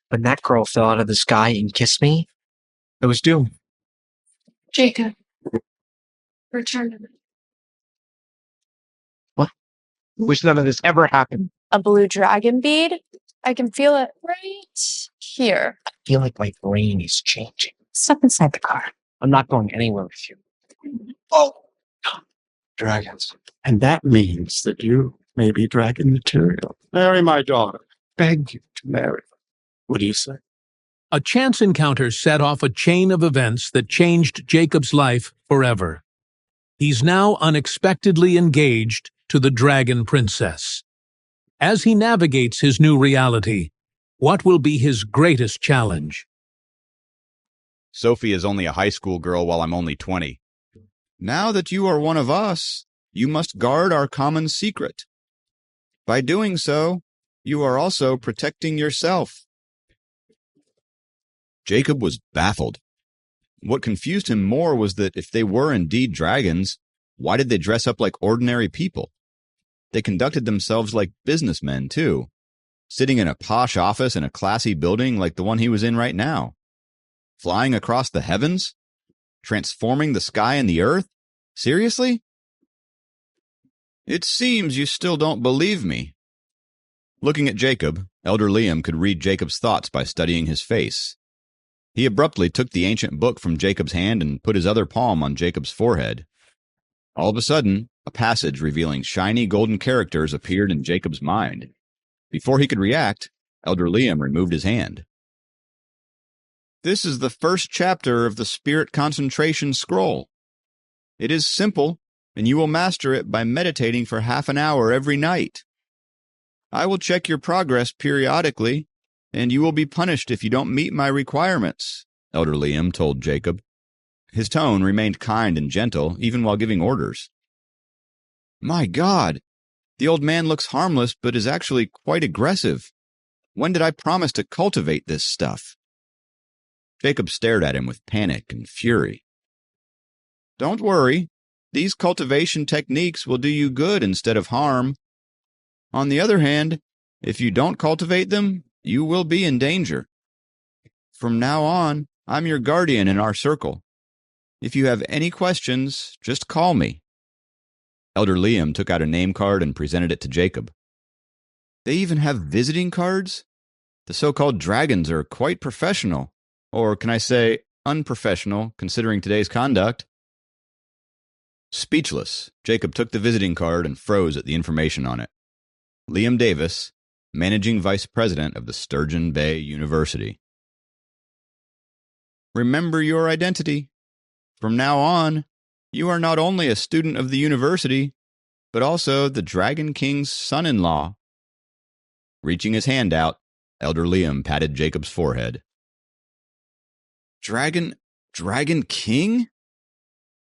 When that girl fell out of the sky and kissed me, it was doomed. Jacob, return to me. What? I wish none of this ever happened. A blue dragon bead? I can feel it right here. I feel like my brain is changing. Step inside the car. I'm not going anywhere with you. Oh! Dragons. And that means that you may be dragon material. Marry my daughter. Beg you to marry. What do you say? A chance encounter set off a chain of events that changed Jacob's life forever. He's now unexpectedly engaged to the Dragon Princess. As he navigates his new reality, what will be his greatest challenge? Sophie is only a high school girl while I'm only 20. Now that you are one of us, you must guard our common secret. By doing so, you are also protecting yourself. Jacob was baffled. What confused him more was that if they were indeed dragons, why did they dress up like ordinary people? They conducted themselves like businessmen, too, sitting in a posh office in a classy building like the one he was in right now. Flying across the heavens? Transforming the sky and the earth? Seriously? It seems you still don't believe me. Looking at Jacob, Elder Liam could read Jacob's thoughts by studying his face. He abruptly took the ancient book from Jacob's hand and put his other palm on Jacob's forehead. All of a sudden, a passage revealing shiny golden characters appeared in Jacob's mind. Before he could react, Elder Liam removed his hand. This is the first chapter of the Spirit Concentration Scroll. It is simple, and you will master it by meditating for half an hour every night. I will check your progress periodically, and you will be punished if you don't meet my requirements, Elder Liam told Jacob. His tone remained kind and gentle, even while giving orders. My God, the old man looks harmless, but is actually quite aggressive. When did I promise to cultivate this stuff? Jacob stared at him with panic and fury. Don't worry, these cultivation techniques will do you good instead of harm. On the other hand, if you don't cultivate them, you will be in danger. From now on, I'm your guardian in our circle. If you have any questions, just call me. Elder Liam took out a name card and presented it to Jacob. They even have visiting cards? The so-called dragons are quite professional. Or can I say unprofessional, considering today's conduct? Speechless, Jacob took the visiting card and froze at the information on it. Liam Davis, Managing Vice President of the Sturgeon Bay University. Remember your identity. From now on, you are not only a student of the university, but also the Dragon King's son-in-law. Reaching his hand out, Elder Liam patted Jacob's forehead. Dragon King?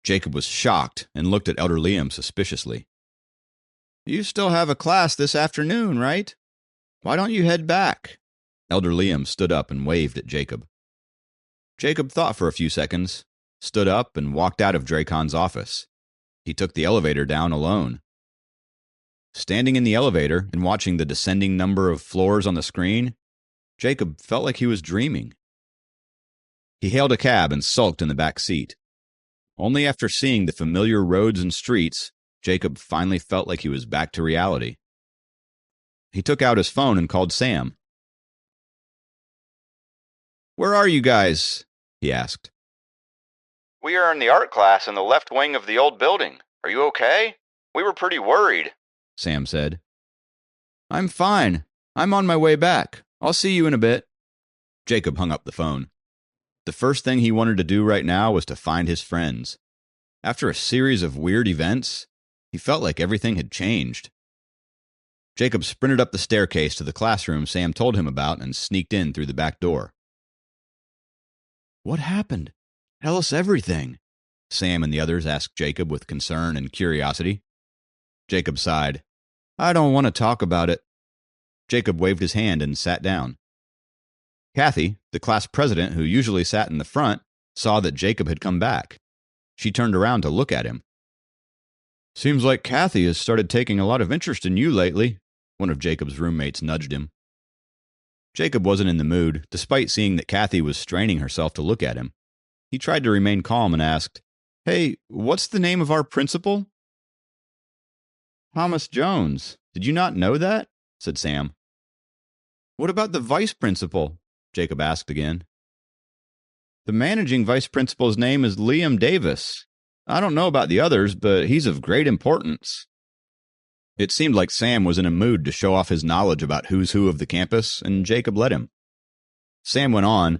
Jacob was shocked and looked at Elder Liam suspiciously. You still have a class this afternoon, right? Why don't you head back? Elder Liam stood up and waved at Jacob. Jacob thought for a few seconds, stood up, and walked out of Dracon's office. He took the elevator down alone. Standing in the elevator and watching the descending number of floors on the screen, Jacob felt like he was dreaming. He hailed a cab and sulked in the back seat. Only after seeing the familiar roads and streets, Jacob finally felt like he was back to reality. He took out his phone and called Sam. Where are you guys? He asked. We are in the art class in the left wing of the old building. Are you okay? We were pretty worried, Sam said. I'm fine. I'm on my way back. I'll see you in a bit. Jacob hung up the phone. The first thing he wanted to do right now was to find his friends. After a series of weird events, he felt like everything had changed. Jacob sprinted up the staircase to the classroom Sam told him about and sneaked in through the back door. What happened? Tell us everything, Sam and the others asked Jacob with concern and curiosity. Jacob sighed. I don't want to talk about it. Jacob waved his hand and sat down. Kathy, the class president who usually sat in the front, saw that Jacob had come back. She turned around to look at him. Seems like Kathy has started taking a lot of interest in you lately, one of Jacob's roommates nudged him. Jacob wasn't in the mood, despite seeing that Kathy was straining herself to look at him. He tried to remain calm and asked, "Hey, what's the name of our principal?" "Thomas Jones. Did you not know that?" said Sam. "What about the vice principal?" Jacob asked again. "The managing vice principal's name is Liam Davis. I don't know about the others, but he's of great importance." It seemed like Sam was in a mood to show off his knowledge about who's who of the campus, and Jacob let him. Sam went on,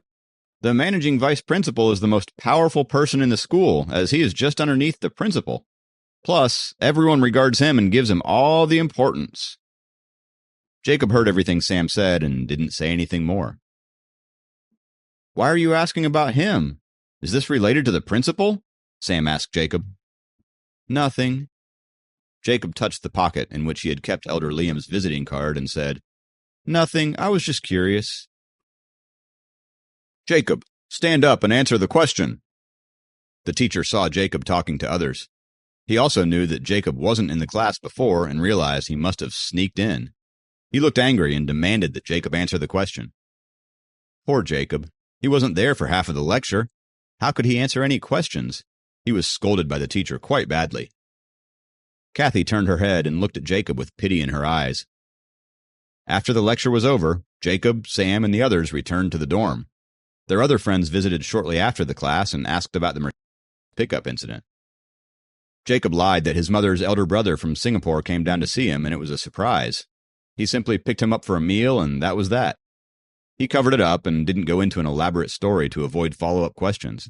"The managing vice principal is the most powerful person in the school, as he is just underneath the principal. Plus, everyone regards him and gives him all the importance." Jacob heard everything Sam said and didn't say anything more. "Why are you asking about him? Is this related to the principal?" Sam asked Jacob. "Nothing." Jacob touched the pocket in which he had kept Elder Liam's visiting card and said, "Nothing, I was just curious." "Jacob, stand up and answer the question." The teacher saw Jacob talking to others. He also knew that Jacob wasn't in the class before and realized he must have sneaked in. He looked angry and demanded that Jacob answer the question. Poor Jacob. He wasn't there for half of the lecture. How could he answer any questions? He was scolded by the teacher quite badly. Kathy turned her head and looked at Jacob with pity in her eyes. After the lecture was over, Jacob, Sam, and the others returned to the dorm. Their other friends visited shortly after the class and asked about the pickup incident. Jacob lied that his mother's elder brother from Singapore came down to see him, and it was a surprise. He simply picked him up for a meal, and that was that. He covered it up and didn't go into an elaborate story to avoid follow-up questions.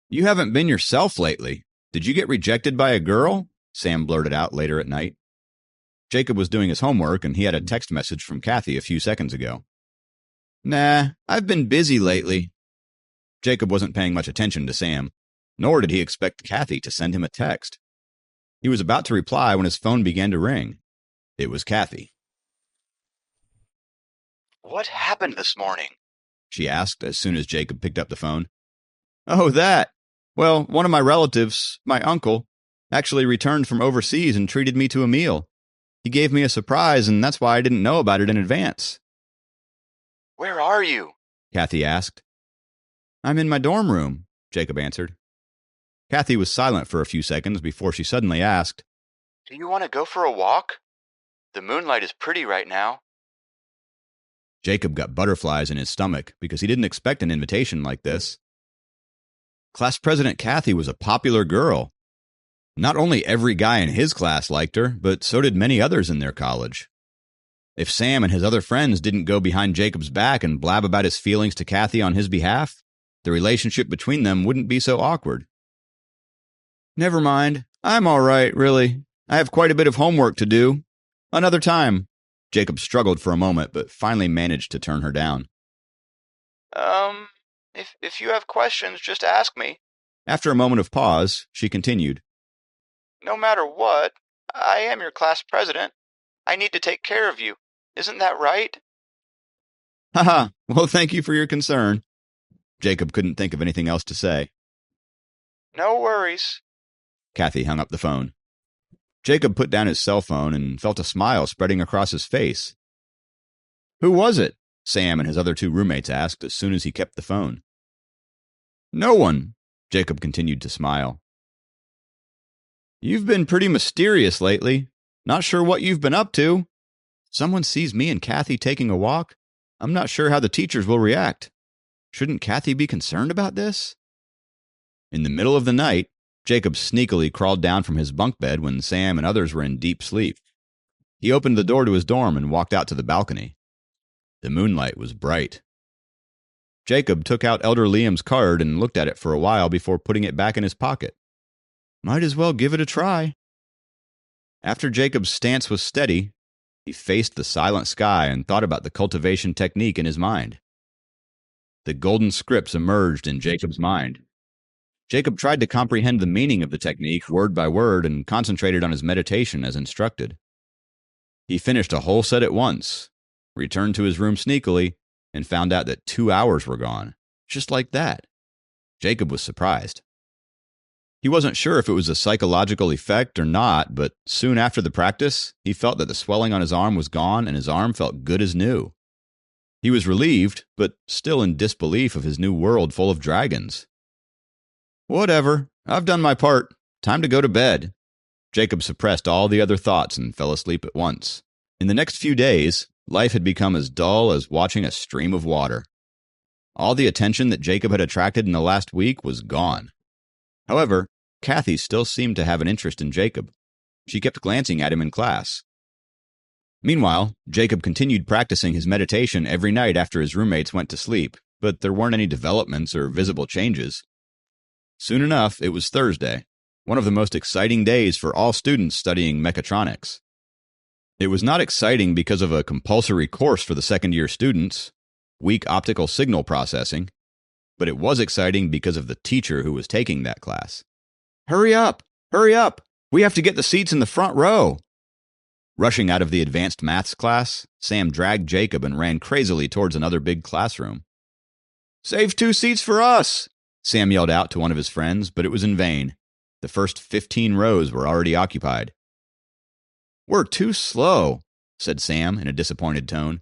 "You haven't been yourself lately. Did you get rejected by a girl?" Sam blurted out later at night. Jacob was doing his homework, and he had a text message from Kathy a few seconds ago. "Nah, I've been busy lately." Jacob wasn't paying much attention to Sam, nor did he expect Kathy to send him a text. He was about to reply when his phone began to ring. It was Kathy. "What happened this morning?" she asked as soon as Jacob picked up the phone. "Oh, that. Well, one of my relatives, my uncle, actually returned from overseas and treated me to a meal. He gave me a surprise, and that's why I didn't know about it in advance." "Where are you?" Kathy asked. "I'm in my dorm room," Jacob answered. Kathy was silent for a few seconds before she suddenly asked, "Do you want to go for a walk? The moonlight is pretty right now." Jacob got butterflies in his stomach because he didn't expect an invitation like this. Class President Kathy was a popular girl. Not only every guy in his class liked her, but so did many others in their college. If Sam and his other friends didn't go behind Jacob's back and blab about his feelings to Kathy on his behalf, the relationship between them wouldn't be so awkward. "Never mind. I'm all right, really. I have quite a bit of homework to do. Another time." Jacob struggled for a moment, but finally managed to turn her down. If you have questions, just ask me." After a moment of pause, she continued, "No matter what, I am your class president. I need to take care of you. Isn't that right?" "Haha, well, thank you for your concern." Jacob couldn't think of anything else to say. "No worries." Kathy hung up the phone. Jacob put down his cell phone and felt a smile spreading across his face. "Who was it?" Sam and his other two roommates asked as soon as he kept the phone. "No one," Jacob continued to smile. "You've been pretty mysterious lately. Not sure what you've been up to. Someone sees me and Kathy taking a walk. I'm not sure how the teachers will react. Shouldn't Kathy be concerned about this?" In the middle of the night, Jacob sneakily crawled down from his bunk bed when Sam and others were in deep sleep. He opened the door to his dorm and walked out to the balcony. The moonlight was bright. Jacob took out Elder Liam's card and looked at it for a while before putting it back in his pocket. Might as well give it a try. After Jacob's stance was steady, he faced the silent sky and thought about the cultivation technique in his mind. The golden scripts emerged in Jacob's mind. Jacob tried to comprehend the meaning of the technique word by word and concentrated on his meditation as instructed. He finished a whole set at once, returned to his room sneakily, and found out that 2 hours were gone, just like that. Jacob was surprised. He wasn't sure if it was a psychological effect or not, but soon after the practice, he felt that the swelling on his arm was gone and his arm felt good as new. He was relieved, but still in disbelief of his new world full of dragons. Whatever, I've done my part. Time to go to bed. Jacob suppressed all the other thoughts and fell asleep at once. In the next few days, life had become as dull as watching a stream of water. All the attention that Jacob had attracted in the last week was gone. However, Kathy still seemed to have an interest in Jacob. She kept glancing at him in class. Meanwhile, Jacob continued practicing his meditation every night after his roommates went to sleep, but there weren't any developments or visible changes. Soon enough, it was Thursday, one of the most exciting days for all students studying mechatronics. It was not exciting because of a compulsory course for the second-year students, weak optical signal processing, but it was exciting because of the teacher who was taking that class. Hurry up! Hurry up! We have to get the seats in the front row! Rushing out of the advanced maths class, Sam dragged Jacob and ran crazily towards another big classroom. Save 2 seats for us! Sam yelled out to one of his friends, but it was in vain. The first 15 rows were already occupied. We're too slow, said Sam in a disappointed tone.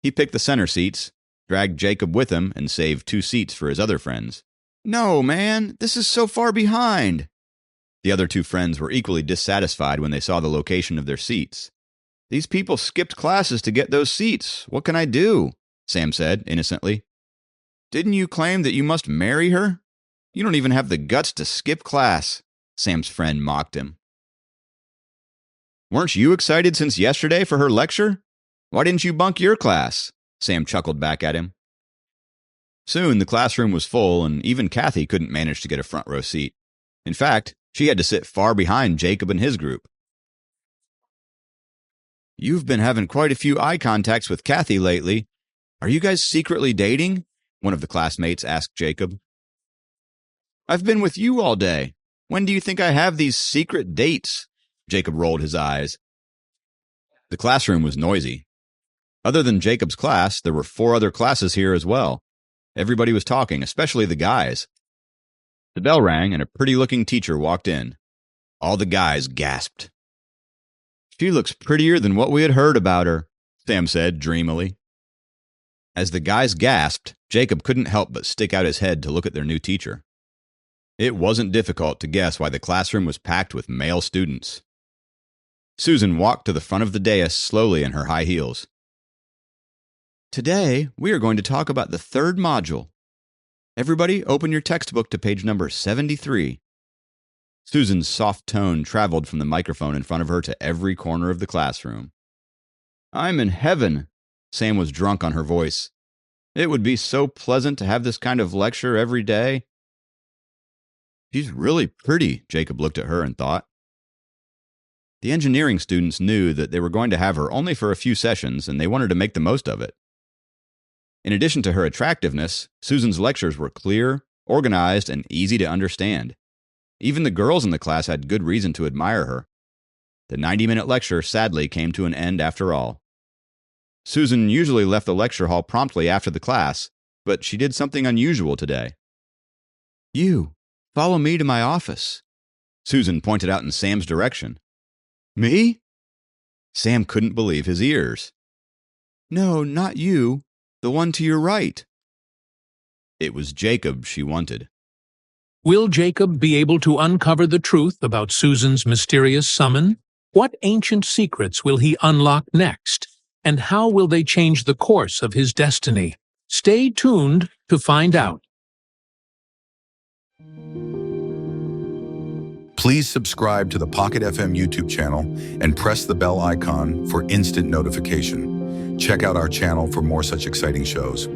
He picked the center seats, dragged Jacob with him, and saved 2 seats for his other friends. No, man, this is so far behind. The other 2 friends were equally dissatisfied when they saw the location of their seats. These people skipped classes to get those seats. What can I do? Sam said, innocently. Didn't you claim that you must marry her? You don't even have the guts to skip class, Sam's friend mocked him. Weren't you excited since yesterday for her lecture? Why didn't you bunk your class? Sam chuckled back at him. Soon the classroom was full, and even Kathy couldn't manage to get a front row seat. In fact, she had to sit far behind Jacob and his group. You've been having quite a few eye contacts with Kathy lately. Are you guys secretly dating? One of the classmates asked Jacob. I've been with you all day. When do you think I have these secret dates? Jacob rolled his eyes. The classroom was noisy. Other than Jacob's class, there were 4 other classes here as well. Everybody was talking, especially the guys. The bell rang, and a pretty-looking teacher walked in. All the guys gasped. She looks prettier than what we had heard about her, Sam said dreamily. As the guys gasped, Jacob couldn't help but stick out his head to look at their new teacher. It wasn't difficult to guess why the classroom was packed with male students. Susan walked to the front of the dais slowly in her high heels. Today, we are going to talk about the 3rd module. Everybody, open your textbook to page number 73. Susan's soft tone traveled from the microphone in front of her to every corner of the classroom. I'm in heaven. Sam was drunk on her voice. It would be so pleasant to have this kind of lecture every day. She's really pretty, Jacob looked at her and thought. The engineering students knew that they were going to have her only for a few sessions, and they wanted to make the most of it. In addition to her attractiveness, Susan's lectures were clear, organized, and easy to understand. Even the girls in the class had good reason to admire her. The 90-minute lecture sadly came to an end after all. Susan usually left the lecture hall promptly after the class, but she did something unusual today. You, follow me to my office. Susan pointed out in Sam's direction. Me? Sam couldn't believe his ears. No, not you. The one to your right. It was Jacob she wanted. Will Jacob be able to uncover the truth about Susan's mysterious summon? What ancient secrets will he unlock next? And how will they change the course of his destiny? Stay tuned to find out. Please subscribe to the Pocket FM YouTube channel and press the bell icon for instant notification. Check out our channel for more such exciting shows.